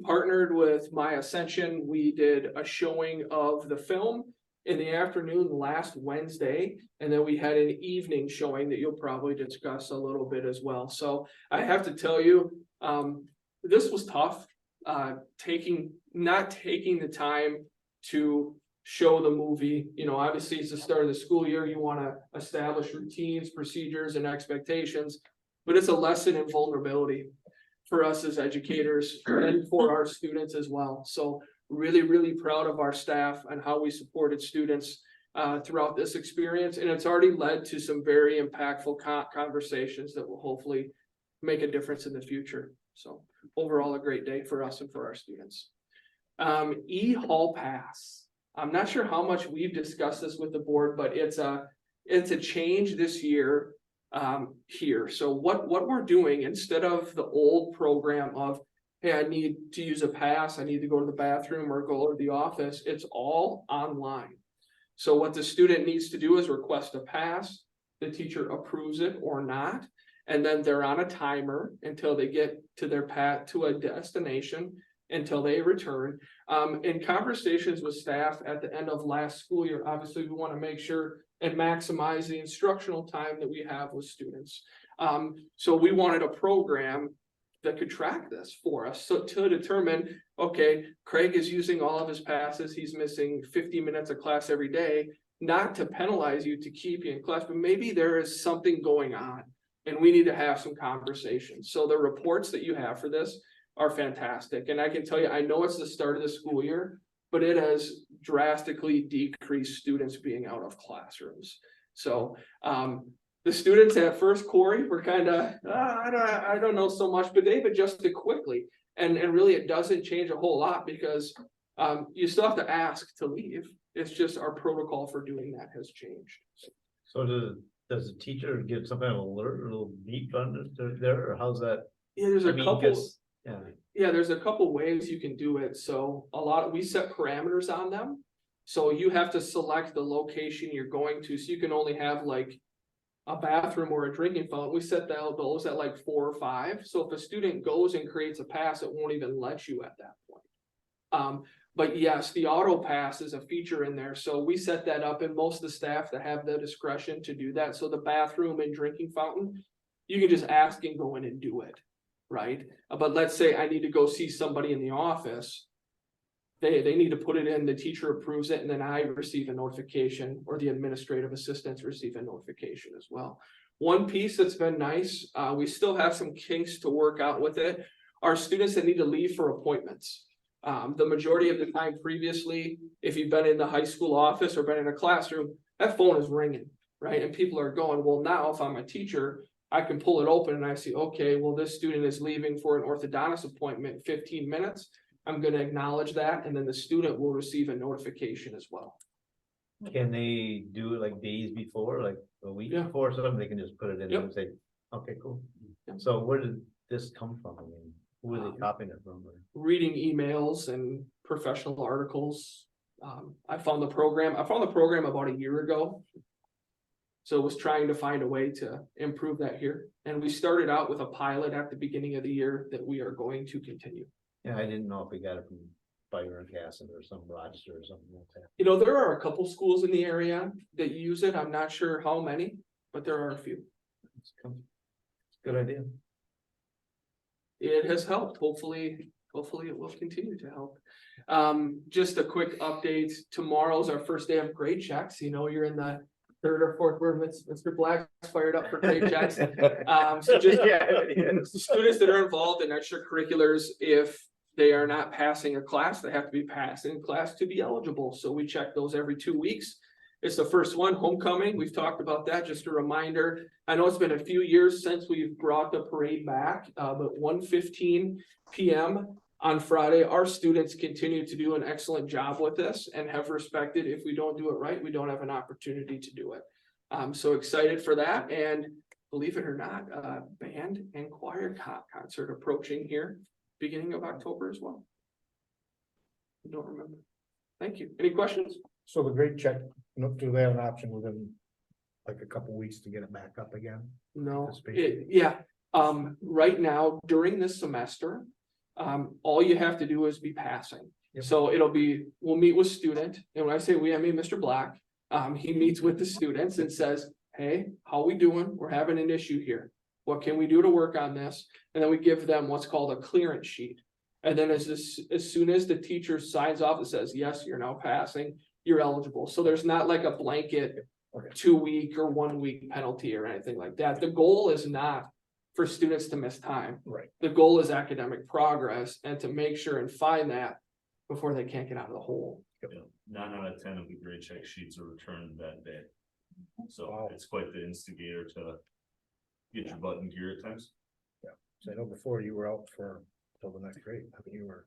partnered with My Ascension. We did a showing of the film in the afternoon last Wednesday, and then we had an evening showing that you'll probably discuss a little bit as well. So I have to tell you, this was tough. Not taking the time to show the movie. Obviously it's the start of the school year. You want to establish routines, procedures, and expectations, but it's a lesson in vulnerability for us as educators and for our students as well. So really, really proud of our staff and how we supported students throughout this experience. And it's already led to some very impactful conversations that will hopefully make a difference in the future. So overall, a great day for us and for our students. E-Hall Pass. I'm not sure how much we've discussed this with the board, but it's a change this year here. So what we're doing, instead of the old program of, hey, I need to use a pass, I need to go to the bathroom or go to the office, it's all online. So what the student needs to do is request a pass, the teacher approves it or not, and then they're on a timer until they get to their path to a destination, until they return. In conversations with staff at the end of last school year, obviously we want to make sure and maximize the instructional time that we have with students. So we wanted a program that could track this for us. So to determine, okay, Craig is using all of his passes, he's missing 50 minutes of class every day, not to penalize you, to keep you in class, but maybe there is something going on and we need to have some conversations. So the reports that you have for this are fantastic. And I can tell you, I know it's the start of the school year, but it has drastically decreased students being out of classrooms. So the students at first, Corey, were kind of, I don't know so much, but they've adjusted quickly. And really it doesn't change a whole lot because you still have to ask to leave. It's just our protocol for doing that has changed. So does the teacher get some kind of alert or little beep under there, or how's that? Yeah, there's a couple. Yeah, there's a couple ways you can do it. So we set parameters on them. So you have to select the location you're going to. So you can only have like a bathroom or a drinking fountain. We set those at like 4 or 5. So if a student goes and creates a pass, it won't even let you at that point. But yes, the auto pass is a feature in there, so we set that up and most of the staff that have the discretion to do that, so the bathroom and drinking fountain. You can just ask and go in and do it, right? But let's say I need to go see somebody in the office. They need to put it in, the teacher approves it, and then I receive a notification, or the administrative assistants receive a notification as well. One piece that's been nice, we still have some kinks to work out with it, are students that need to leave for appointments. The majority of the time previously, if you've been in the high school office or been in a classroom, that phone is ringing, right? And people are going, well, now if I'm a teacher, I can pull it open and I see, okay, well, this student is leaving for an orthodontist appointment in 15 minutes. I'm gonna acknowledge that, and then the student will receive a notification as well. Can they do it like days before, like a week Yeah. before, or something? They can just put it in Yep. and say, okay, cool. Yep. So where did this come from? I mean, who are they copying it from? Reading emails and professional articles. I found the program about a year ago. So was trying to find a way to improve that here. And we started out with a pilot at the beginning of the year that we are going to continue. Yeah, I didn't know if we got it from Byron Castle or some Rochester or something like that. You know, there are a couple schools in the area that use it. I'm not sure how many, but there are a few. It's a good idea. It has helped. Hopefully it will continue to help. Just a quick update. Tomorrow's our first day of grade checks. You know, you're in the third or fourth where Mr. Black's fired up for grade checks. So just students that are involved in extracurriculars, if they are not passing a class, they have to be passing class to be eligible. So we check those every 2 weeks. It's the first one, homecoming. We've talked about that. Just a reminder. I know it's been a few years since we've brought the parade back, but 1:15 p.m. on Friday, our students continue to do an excellent job with this and have respected, if we don't do it right, we don't have an opportunity to do it. I'm so excited for that, and believe it or not, band and choir concert approaching here, beginning of October as well. I don't remember. Thank you. Any questions? So the grade check, do they have an option within like a couple weeks to get it back up again? No, Participation? yeah, right now, during this semester, all you have to do is be passing. Yep. So we'll meet with student, and when I say we, I mean Mr. Black. He meets with the students and says, hey, how we doing? We're having an issue here. What can we do to work on this? And then we give them what's called a clearance sheet. And then as soon as the teacher signs off and says, yes, you're now passing, you're eligible. So there's not like a blanket 2 week or 1 week penalty or anything like that. The goal is not for students to miss time. Right. The goal is academic progress and to make sure and find that before they can't get out of the hole. 9 out of 10 of the grade check sheets are returned that day. So Wow. it's quite the instigator to get your butt in gear at times. So I know before you were out for till the next grade, I mean, you were.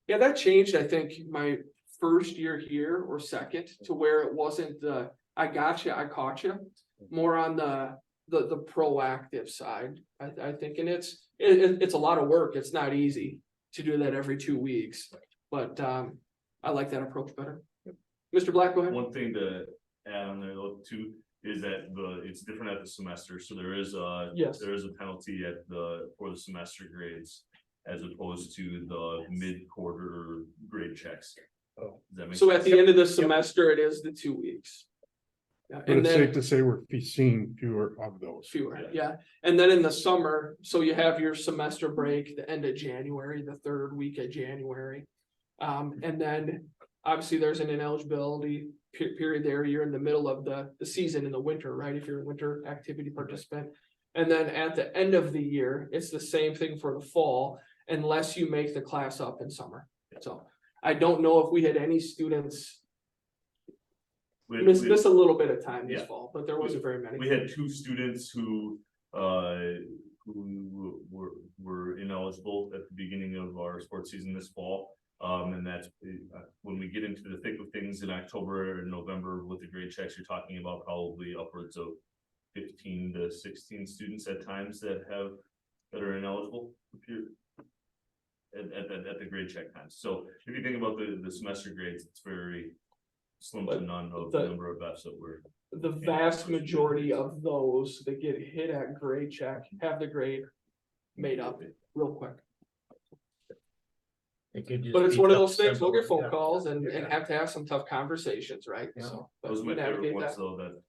Yeah, that changed, I think, my first year here or second, to where it wasn't the, I got you, I caught you, more on the proactive side, I think, and it's a lot of work. It's not easy to do that every 2 weeks, but, I like that approach better. Mr. Black, go ahead. One thing to add on there though too, is that it's different at the semester, so there is Yes. there is a penalty for the semester grades. As opposed to the mid-quarter grade checks. Oh. Does that make So sense? at the end of the semester, it is the 2 weeks. Yeah, But and it's then safe to say we're seeing fewer of those. fewer, yeah. And then in the summer, so you have your semester break, the end of January, the third week of January. And then obviously there's an ineligibility period there. You're in the middle of the season in the winter, right? If you're a winter activity participant. And then at the end of the year, it's the same thing for the fall, unless you make the class up in summer. So I don't know if we had any students miss a little bit of time this Yeah. fall, but there wasn't very many. We had 2 students who were ineligible at the beginning of our sports season this fall. And that's when we get into the thick of things in October and November with the grade checks, you're talking about probably upwards of 15 to 16 students at times that are ineligible at the grade check times. So if you think about the semester grades, it's very slim to none of the number of Fs that were. The vast majority of those that get hit at grade check have the grade made up real quick. It could just But it's be one of tough those things, we'll get simple, phone yeah. calls and Yeah. have to have some tough conversations, right? Yeah. So. but Those are we my favorite navigate ones that. though, that.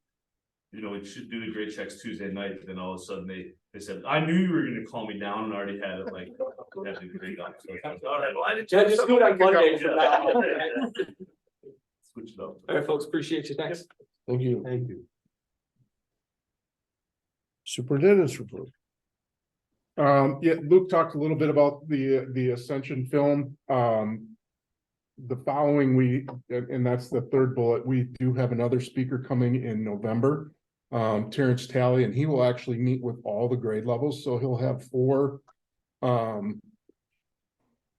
You know, we should do the grade checks Tuesday night, but then all of a sudden they said, I knew you were gonna call me down and already had it like. Had the grade on. So I was like, all right, well, I didn't. Yeah, just do it on Monday from now on. Switch it up. All right, folks, appreciate you, thanks. Thank you. Thank you. Superintendent's report. Yeah, Luke talked a little bit about the Ascension film. The following week, and that's the third bullet, we do have another speaker coming in November. Terrence Talley, and he will actually meet with all the grade levels, so he'll have 4.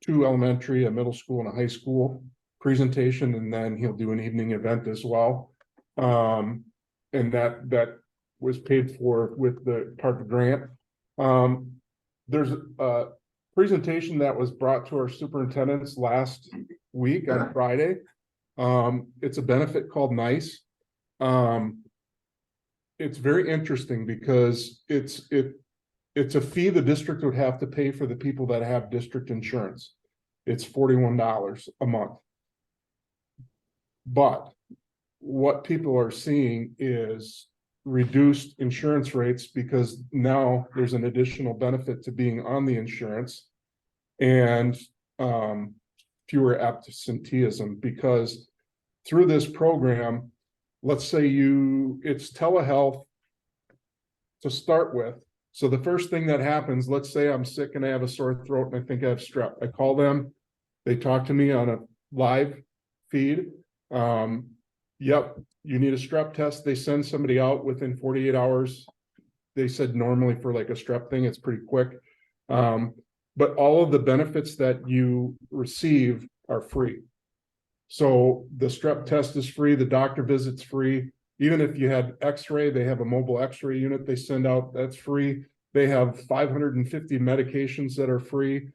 2 elementary, a middle school and a high school presentation, and then he'll do an evening event as well. And that was paid for with the part of the grant. There's a presentation that was brought to our superintendents last week on Friday. It's a benefit called NICE. It's very interesting because it's a fee the district would have to pay for the people that have district insurance. It's $41 a month. But what people are seeing is reduced insurance rates because now there's an additional benefit to being on the insurance and fewer absenteeism, because through this program, let's say it's telehealth to start with. So the first thing that happens, let's say I'm sick and I have a sore throat and I think I have strep. I call them, they talk to me on a live feed. Yep, you need a strep test. They send somebody out within 48 hours. They said normally for like a strep thing, it's pretty quick. But all of the benefits that you receive are free. So the strep test is free, the doctor visit's free. Even if you had x-ray, they have a mobile x-ray unit they send out, that's free. They have 550 medications that are free.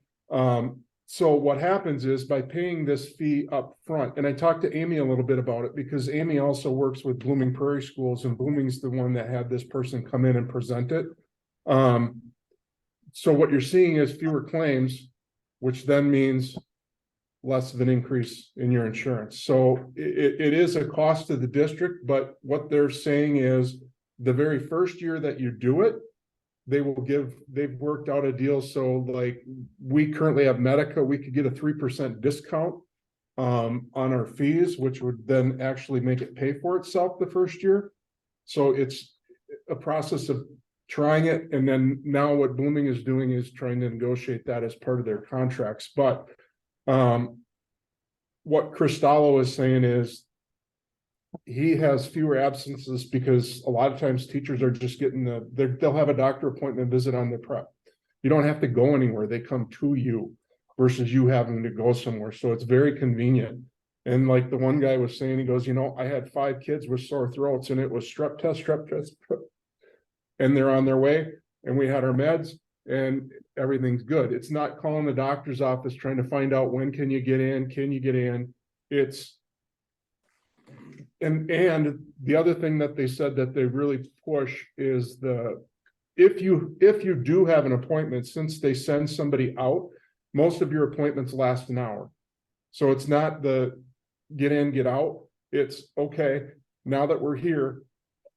So what happens is by paying this fee up front, and I talked to Amy a little bit about it because Amy also works with Blooming Prairie Schools, and Blooming's the one that had this person come in and present it. So what you're seeing is fewer claims, which then means less of an increase in your insurance. So it is a cost to the district, but what they're saying is the very first year that you do it, they've worked out a deal. So like we currently have Medica, we could get a 3% discount on our fees, which would then actually make it pay for itself the first year. So it's a process of trying it. And then now what Blooming is doing is trying to negotiate that as part of their contracts. But what Cristallo is saying is he has fewer absences because a lot of times teachers are just getting they'll have a doctor appointment visit on their prep. You don't have to go anywhere. They come to you versus you having to go somewhere. So it's very convenient. And like the one guy was saying, he goes, I had 5 kids with sore throats and it was strep test, and they're on their way. And we had our meds and everything's good. It's not calling the doctor's office trying to find out when can you get in. It's and the other thing that they said that they really push is if you do have an appointment, since they send somebody out, most of your appointments last an hour. So it's not the get in, get out. It's okay, now that we're here,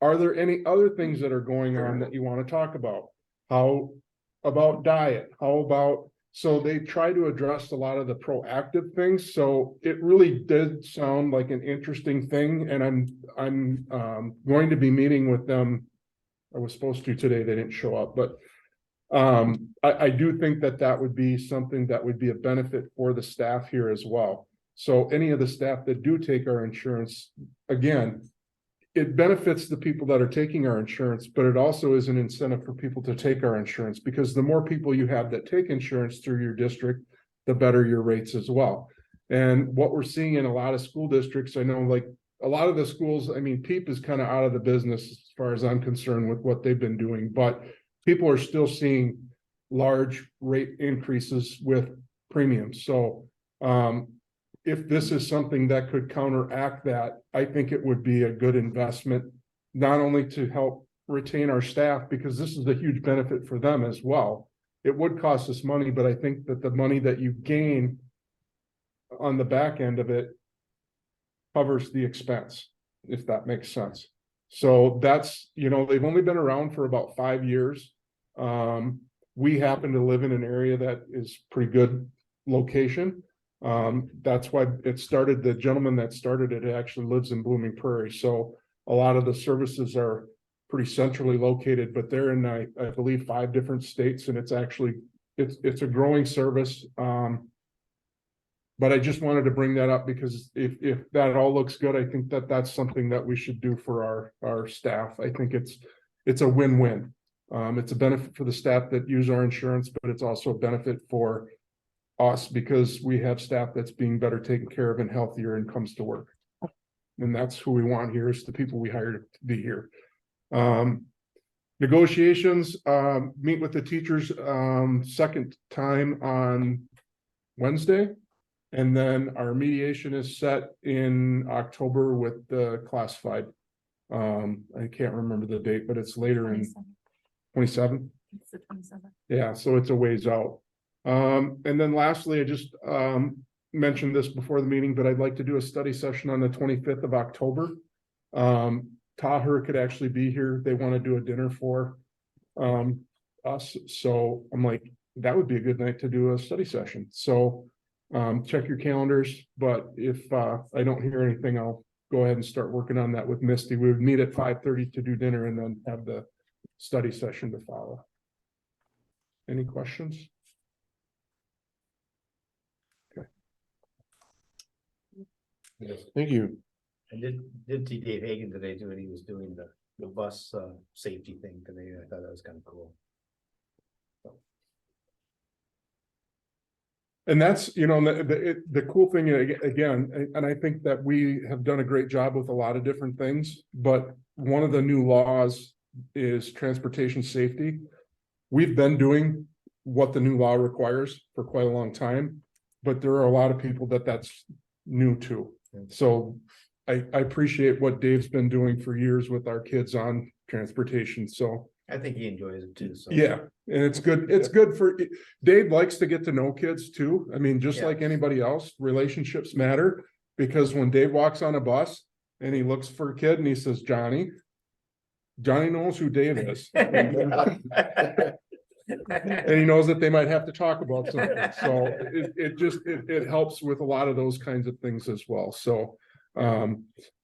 are there any other things that are going on that you want to talk about? How about diet? So they try to address a lot of the proactive things. So it really did sound like an interesting thing. And I'm going to be meeting with them. I was supposed to today, they didn't show up, but I do think that would be something that would be a benefit for the staff here as well. So any of the staff that do take our insurance, again, it benefits the people that are taking our insurance, but it also is an incentive for people to take our insurance, because the more people you have that take insurance through your district, the better your rates as well. And what we're seeing in a lot of school districts, I know like a lot of the schools, I mean, PEEP is kind of out of the business as far as I'm concerned with what they've been doing, but people are still seeing large rate increases with premiums. So if this is something that could counteract that, I think it would be a good investment, not only to help retain our staff, because this is a huge benefit for them as well. It would cost us money, but I think that the money that you gain on the back end of it covers the expense, if that makes sense. So that's, you know, they've only been around for about 5 years. We happen to live in an area that is pretty good location. That's why it started, the gentleman that started it actually lives in Blooming Prairie, so a lot of the services are pretty centrally located, but they're in, I believe, 5 different states, and it's actually, it's a growing service. But I just wanted to bring that up because if that all looks good, I think that that's something that we should do for our staff. I think it's a win-win. It's a benefit for the staff that use our insurance, but it's also a benefit for us because we have staff that's being better taken care of and healthier and comes to work. And that's who we want here, is the people we hired to be here. Negotiations, meet with the teachers, second time on Wednesday. And then our mediation is set in October with the classified. I can't remember the date, but it's later in 27. It's the 27th. Yeah, so it's a ways out. And then lastly, I just mentioned this before the meeting, but I'd like to do a study session on the 25th of October. Taher could actually be here. They want to do a dinner for us. So I'm like, that would be a good night to do a study session. So check your calendars, but if I don't hear anything, I'll go ahead and start working on that with Misty. We would meet at 5:30 to do dinner and then have the study session to follow. Any questions? Okay. Thank you. I did see Dave Hagan today too, and he was doing the bus safety thing today. I thought that was kind of cool. And that's, you know, the cool thing again, and I think that we have done a great job with a lot of different things, but one of the new laws is transportation safety. We've been doing what the new law requires for quite a long time, but there are a lot of people that's new to. So I appreciate what Dave's been doing for years with our kids on transportation. So I think he enjoys it too. So yeah, and it's good. It's good for Dave likes to get to know kids too. I mean, just like anybody else, relationships matter, because when Dave walks on a bus and he looks for a kid and he says, Johnny knows who Dave is. And he knows that they might have to talk about something. So it helps with a lot of those kinds of things as well. So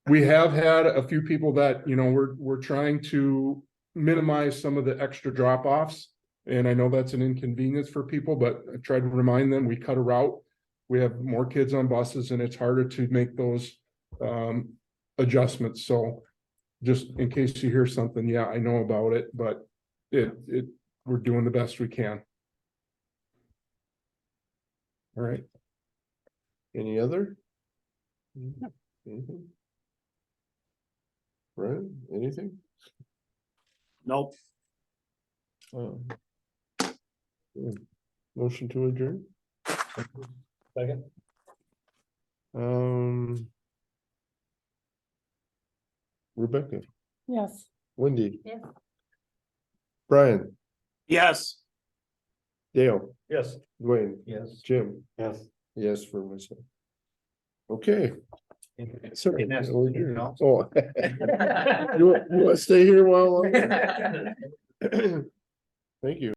we have had a few people that, you know, we're trying to minimize some of the extra drop-offs. And I know that's an inconvenience for people, but I try to remind them we cut a route. We have more kids on buses and it's harder to make those adjustments. So just in case you hear something, yeah, I know about it, but we're doing the best we can. All right. Any other? Anything? Right, anything? Nope. Motion to adjourn? Second. Rebecca, Yes. Wendy, Yes. Brian, Yes. Dale, Yes. Dwayne, yes. Jim, Yes. yes for myself. Okay. Sorry. And that's- Oh, you want to stay here a while longer? Thank you.